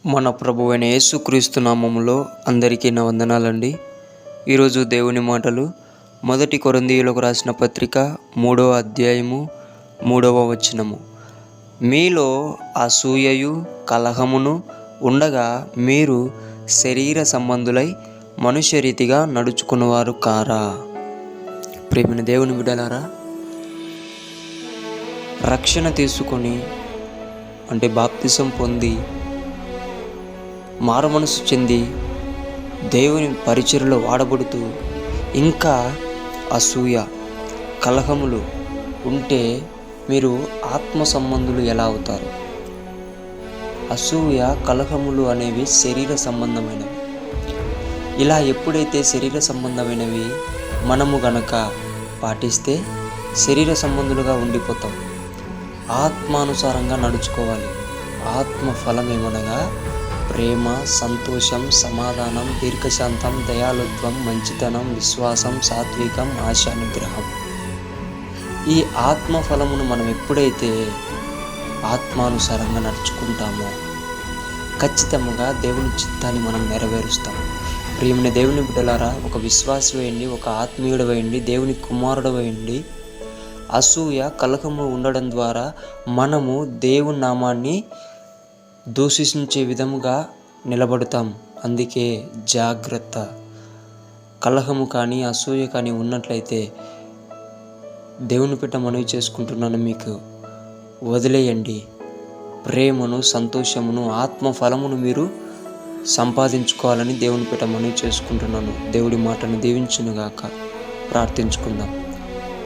మన ప్రభువైన యేసుక్రీస్తు నామములో అందరికీ నా వందనాలండి. ఈరోజు దేవుని మాటలు 1 కొరింథీయులకు రాసిన పత్రిక 3వ అధ్యాయము 3వ వచనము. మీలో అసూయయు కలహమును ఉండగా మీరు శరీర సంబంధులై మనుష్య రీతిగా నడుచుకున్నవారు కారా? ప్రియమైన దేవుని బిడ్డలారా, రక్షణ తీసుకొని అంటే బాప్తిసం పొంది మారుమనసు చెంది దేవుని పరిచర్యలో వాడబడుతూ ఇంకా అసూయ కలహములు ఉంటే మీరు ఆత్మ సంబంధులు ఎలా అవుతారు? అసూయ కలహములు అనేవి శరీర సంబంధమైనవి. ఇలా ఎప్పుడైతే శరీర సంబంధమైనవి మనము గనక పాటిస్తే శరీర సంబంధులుగా ఉండిపోతాం. ఆత్మానుసారంగా నడుచుకోవాలి. ఆత్మ ఫలం ఏమనగా ప్రేమ, సంతోషం, సమాధానం, దీర్ఘశాంతం, దయాళుత్వం, మంచితనం, విశ్వాసం, సాత్వికం, ఆశానుగ్రహం. ఈ ఆత్మ ఫలమును మనం ఎప్పుడైతే ఆత్మానుసారంగా నడుచుకుంటామో ఖచ్చితంగా దేవుని చిత్తాన్ని మనం నెరవేరుస్తాం. ప్రియమైన దేవుని బిడ్డలారా, ఒక విశ్వాసి అయ్యండి, ఒక ఆత్మీయుడు అయ్యండి, దేవుని కుమారుడు అయ్యండి, అసూయ కలహము ఉండడం ద్వారా మనము దేవుని నామాన్ని దూషించే విధముగా నిలబడతాం. అందుకే జాగ్రత్త. కలహము కానీ అసూయ కానీ ఉన్నట్లయితే దేవుని పెట్ట మనవి చేసుకుంటున్నాను, మీకు వదిలేయండి. ప్రేమను, సంతోషమును, ఆత్మ ఫలమును మీరు సంపాదించుకోవాలని దేవుని పెట్ట మనవి చేసుకుంటున్నాను. దేవుడి మాటను దీవించునుగాక. ప్రార్థించుకుందాం.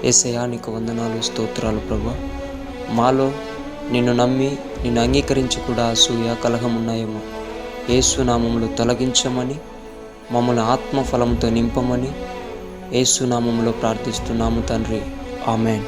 యేసయ్యా, నీకు వందనాలు, స్తోత్రాలు ప్రభువా. మాలో నిన్ను నమ్మి నిన్ను అంగీకరించి కూడా అసూయ కలహం ఉన్నాయేమో యేసు నామములో తొలగించమని, మమ్మల్ని ఆత్మ ఫలముతో నింపమని యేసు నామములో ప్రార్థిస్తున్నాము తండ్రి. ఆమేన్.